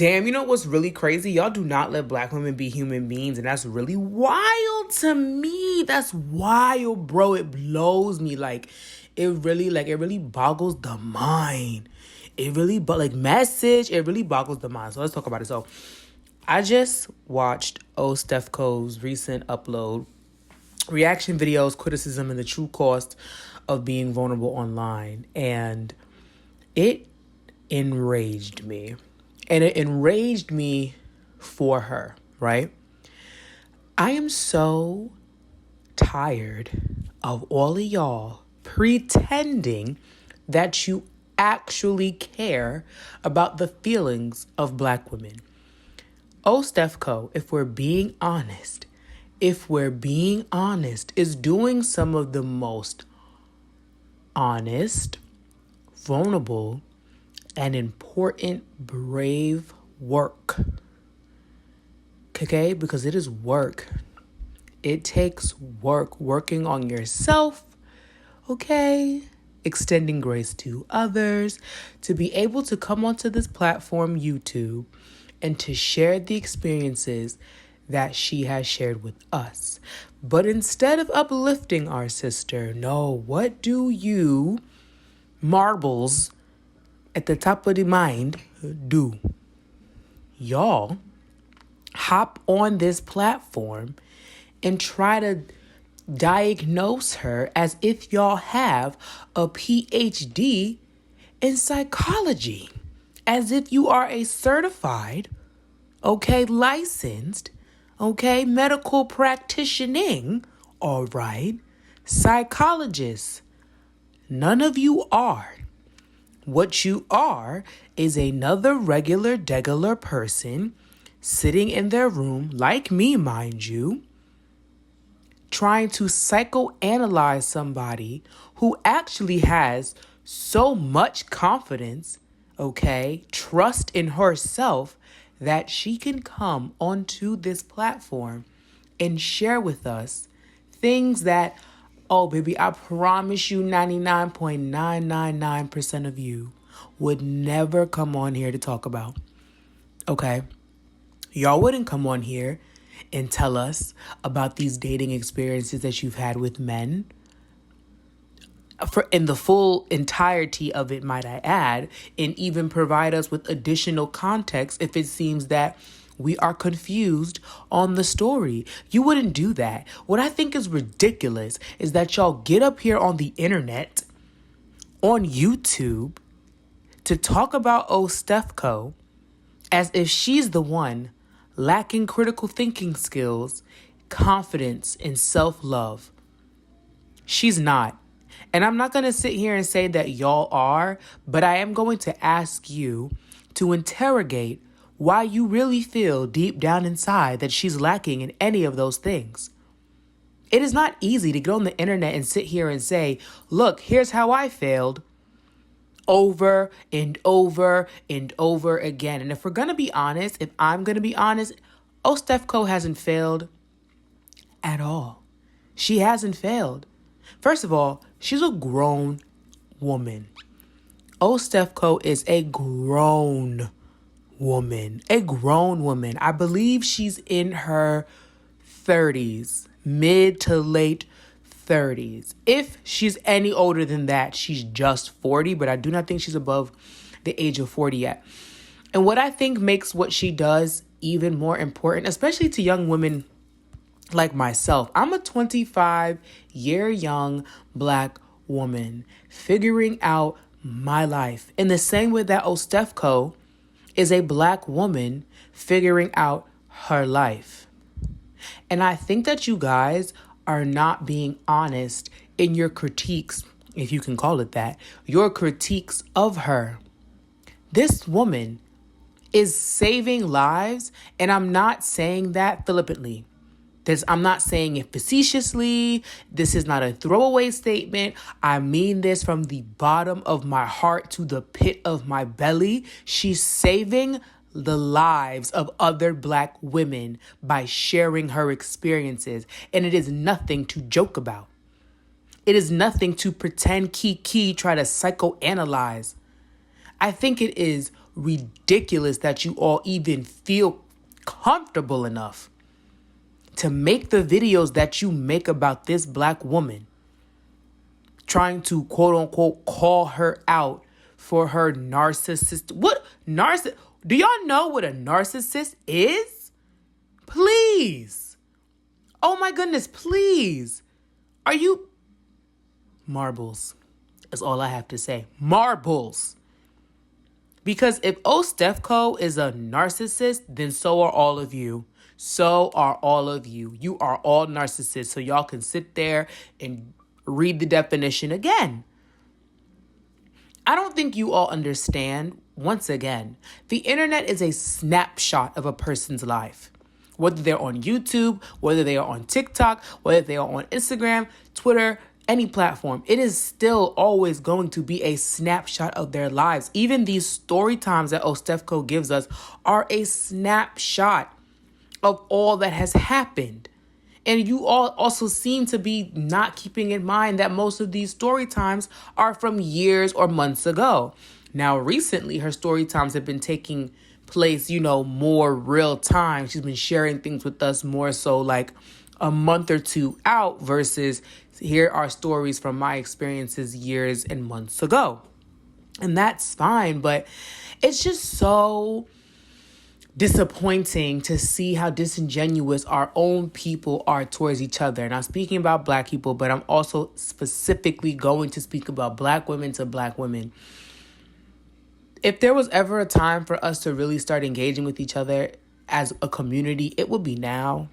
Damn, you know what's really crazy? Y'all do not let black women be human beings, and that's really wild to me. That's wild, bro. It blows me. It really boggles the mind. It really, it really boggles the mind. So let's talk about it. So I just watched Stephco's recent upload, reaction videos, criticism, and the true cost of being vulnerable online. And it enraged me. And it enraged me for her, right? I am so tired of all of y'all pretending that you actually care about the feelings of black women. Stephco, if we're being honest, is doing some of the most honest, vulnerable, and important, brave work. Okay? Because it is work. It takes work. Working on yourself. Okay? Extending grace to others. To be able to come onto this platform, YouTube, and to share the experiences that she has shared with us. But instead of uplifting our sister, no, what do you, marbles, at the top of the mind, do? Y'all hop on this platform and try to diagnose her as if y'all have a PhD in psychology, as if you are a certified, licensed, medical practitioning, all right, psychologist. None of you are. What you are is another degular person sitting in their room, like me, mind you, trying to psychoanalyze somebody who actually has so much confidence, trust in herself, that she can come onto this platform and share with us things that, oh, baby, I promise you 99.999% of you would never come on here to talk about. Okay? Y'all wouldn't come on here and tell us about these dating experiences that you've had with men. In the full entirety of it, might I add, and even provide us with additional context if it seems that we are confused on the story. You wouldn't do that. What I think is ridiculous is that y'all get up here on the internet, on YouTube, to talk about Stephco as if she's the one lacking critical thinking skills, confidence, and self-love. She's not. And I'm not going to sit here and say that y'all are, but I am going to ask you to interrogate why you really feel deep down inside that she's lacking in any of those things. It is not easy to go on the internet and sit here and say, look, here's how I failed, over and over and over again. And if we're going to be honest, if I'm going to be honest, Stephco hasn't failed at all. She hasn't failed. First of all, she's a grown woman. Stephco is a grown woman. I believe she's in her 30s, mid to late 30s. If she's any older than that, she's just 40, but I do not think she's above the age of 40 yet. And what I think makes what she does even more important, especially to young women like myself. I'm a 25-year young black woman figuring out my life in the same way that Stephco is a black woman figuring out her life. And I think that you guys are not being honest in your critiques, if you can call it that, your critiques of her. This woman is saving lives, and I'm not saying that flippantly. I'm not saying it facetiously. This is not a throwaway statement. I mean this from the bottom of my heart to the pit of my belly. She's saving the lives of other black women by sharing her experiences. And it is nothing to joke about. It is nothing to pretend try to psychoanalyze. I think it is ridiculous that you all even feel comfortable enough to make the videos that you make about this black woman, trying to quote unquote call her out for her narcissist. What narcissist? Do y'all know what a narcissist is? Please. Oh my goodness, please. Are you marbles? That's all I have to say. Marbles. Because if Stephco is a narcissist, then so are all of you. So are all of you. You are all narcissists. So y'all can sit there and read the definition again. I don't think you all understand, once again, the internet is a snapshot of a person's life. Whether they're on YouTube, whether they are on TikTok, whether they are on Instagram, Twitter, any platform, it is still always going to be a snapshot of their lives. Even these story times that Stephco gives us are a snapshot of all that has happened. And you all also seem to be not keeping in mind that most of these story times are from years or months ago. Now, recently, her story times have been taking place, more real time. She's been sharing things with us more so like a month or two out versus here are stories from my experiences years and months ago. And that's fine, but it's just so disappointing to see how disingenuous our own people are towards each other. And I'm speaking about black people, but I'm also specifically going to speak about black women to black women. If there was ever a time for us to really start engaging with each other as a community, it would be now.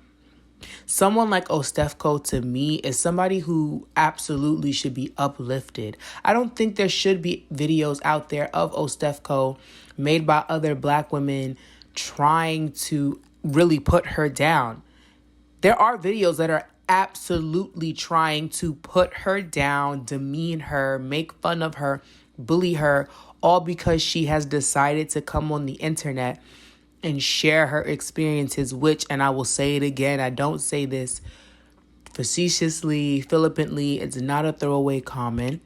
Someone like Stephco, to me, is somebody who absolutely should be uplifted. I don't think there should be videos out there of Stephco made by other black women trying to really put her down. There are videos that are absolutely trying to put her down, demean her, make fun of her, bully her, all because she has decided to come on the internet and share her experiences, which, and I will say it again, I don't say this facetiously, flippantly, it's not a throwaway comment.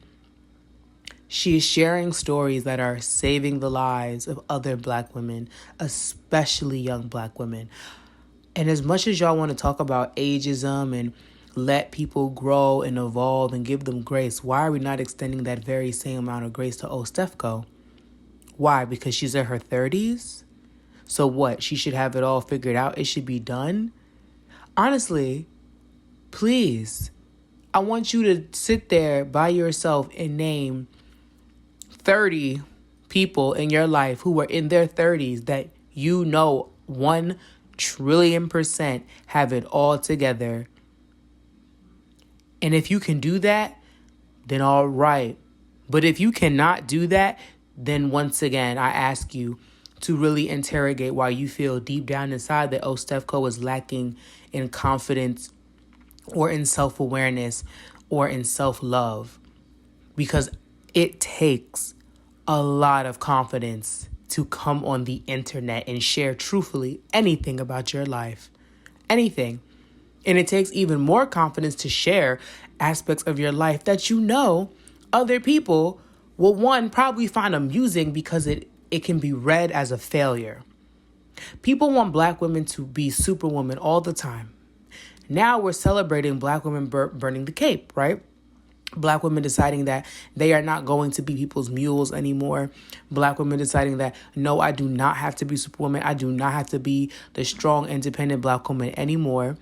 She is sharing stories that are saving the lives of other black women, especially young black women. And as much as y'all want to talk about ageism and let people grow and evolve and give them grace, why are we not extending that very same amount of grace to Stephco? Why? Because she's in her 30s? So what? She should have it all figured out. It should be done. Honestly, please, I want you to sit there by yourself and name 30 people in your life who are in their 30s that 1 trillion% have it all together. And if you can do that, then all right. But if you cannot do that, then once again, I ask you to really interrogate why you feel deep down inside that Stephco is lacking in confidence or in self-awareness or in self-love. Because it takes a lot of confidence to come on the internet and share truthfully anything about your life. Anything. And it takes even more confidence to share aspects of your life that other people will, one, probably find amusing because it can be read as a failure. People want black women to be superwoman all the time. Now we're celebrating black women burning the cape, right? Black women deciding that they are not going to be people's mules anymore. Black women deciding that, no, I do not have to be superwoman. I do not have to be the strong, independent black woman anymore.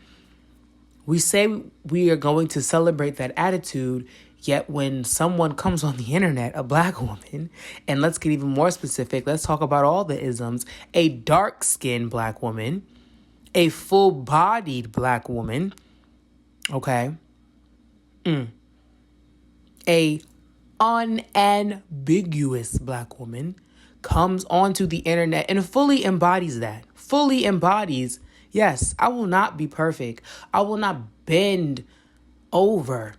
We say we are going to celebrate that attitude, yet when someone comes on the internet, a black woman, and let's get even more specific, let's talk about all the isms, a dark-skinned black woman, a full-bodied black woman, okay, a unambiguous black woman comes onto the internet and fully embodies that, yes, I will not be perfect. I will not bend over,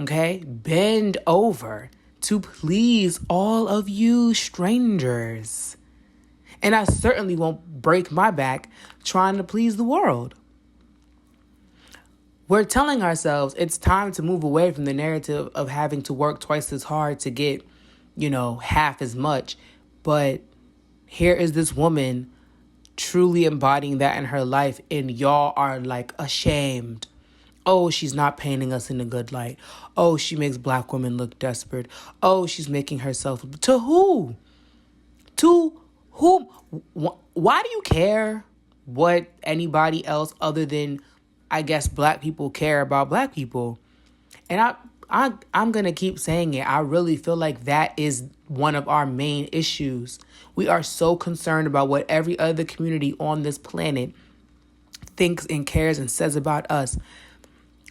okay? Bend over to please all of you strangers. And I certainly won't break my back trying to please the world. We're telling ourselves it's time to move away from the narrative of having to work twice as hard to get, half as much. But Here is this woman truly embodying that in her life, and y'all are like ashamed. Oh, she's not painting us in a good light. Oh, she makes black women look desperate. Oh, she's making herself. To who? To whom? Why do you care what anybody else other than, I guess, black people care about black people? And I'm going to keep saying it. I really feel like that is one of our main issues. We are so concerned about what every other community on this planet thinks and cares and says about us,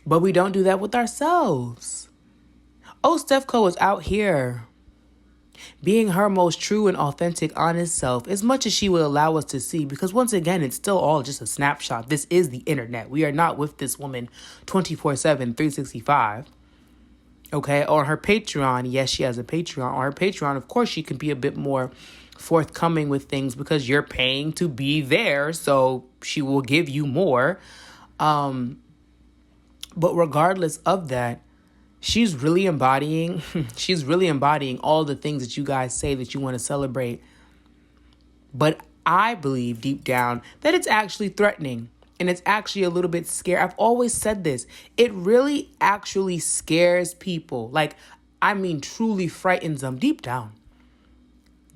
but we don't do that with ourselves. Oh, Stephco is out here being her most true and authentic, honest self, as much as she will allow us to see, because once again, it's still all just a snapshot. This is the internet. We are not with this woman 24/7, 365. Okay, on her Patreon, yes, she has a Patreon. On her Patreon, of course, she can be a bit more forthcoming with things because you're paying to be there, so she will give you more. But regardless of that, she's really embodying all the things that you guys say that you want to celebrate. But I believe deep down that it's actually threatening. And it's actually a little bit scary. I've always said this. It really actually scares people. Like, I mean, truly frightens them deep down.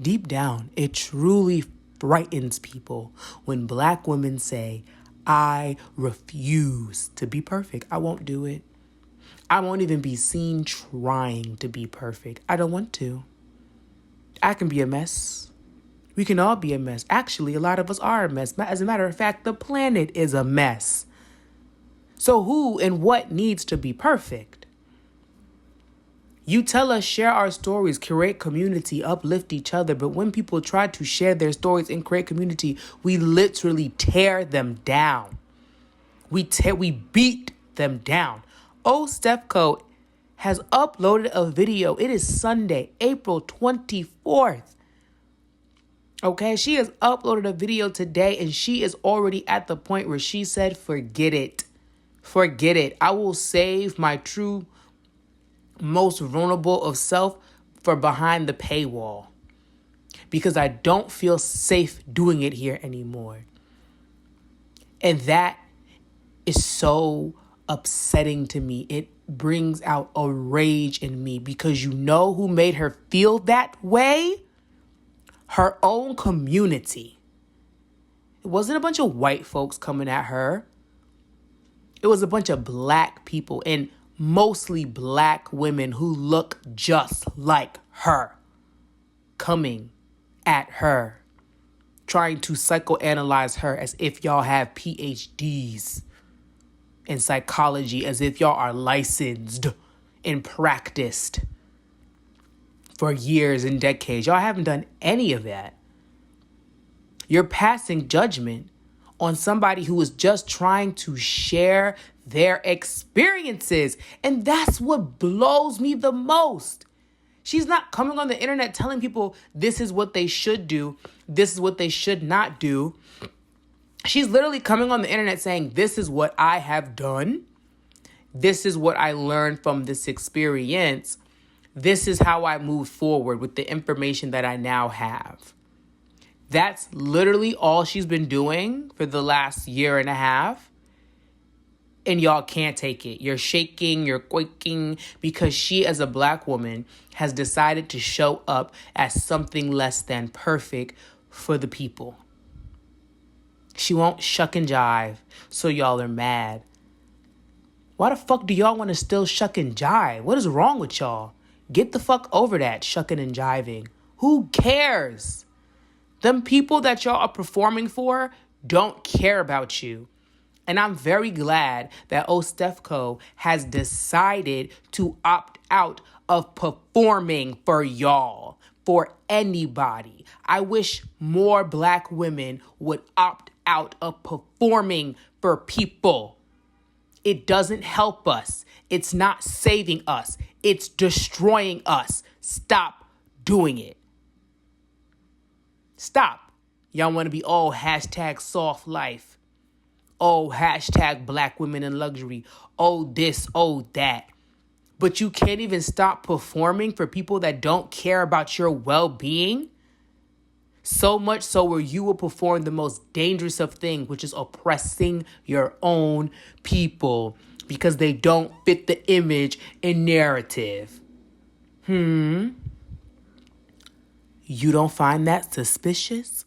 Deep down, it truly frightens people when black women say, I refuse to be perfect. I won't do it. I won't even be seen trying to be perfect. I don't want to. I can be a mess. We can all be a mess. Actually, a lot of us are a mess. As a matter of fact, the planet is a mess. So who and what needs to be perfect? You tell us share our stories, create community, uplift each other. But when people try to share their stories and create community, we literally tear them down. We beat them down. Oh, Stephco has uploaded a video. It is Sunday, April 24th. Okay, she has uploaded a video today and she is already at the point where she said, forget it. Forget it. I will save my true, most vulnerable of self for behind the paywall because I don't feel safe doing it here anymore. And that is so upsetting to me. It brings out a rage in me because you know who made her feel that way? Her own community. It wasn't a bunch of white folks coming at her. It was a bunch of black people and mostly black women who look just like her coming at her, trying to psychoanalyze her as if y'all have PhDs in psychology, as if y'all are licensed and practiced for years and decades. Y'all haven't done any of that. You're passing judgment on somebody who is just trying to share their experiences. And that's what blows me the most. She's not coming on the internet telling people this is what they should do. This is what they should not do. She's literally coming on the internet saying, this is what I have done. This is what I learned from this experience. This is how I move forward with the information that I now have. That's literally all she's been doing for the last year and a half. And y'all can't take it. You're shaking, you're quaking because she, as a black woman, has decided to show up as something less than perfect for the people. She won't shuck and jive, so y'all are mad. Why the fuck do y'all want to still shuck and jive? What is wrong with y'all? Get the fuck over that shucking and jiving. Who cares? Them people that y'all are performing for don't care about you. And I'm very glad that Stephco has decided to opt out of performing for y'all, for anybody. I wish more black women would opt out of performing for people. It doesn't help us. It's not saving us. It's destroying us. Stop doing it. Stop. Y'all want to be hashtag soft life. Hashtag black women in luxury. This, that. But you can't even stop performing for people that don't care about your well-being. So much so where you will perform the most dangerous of things, which is oppressing your own people because they don't fit the image and narrative. You don't find that suspicious?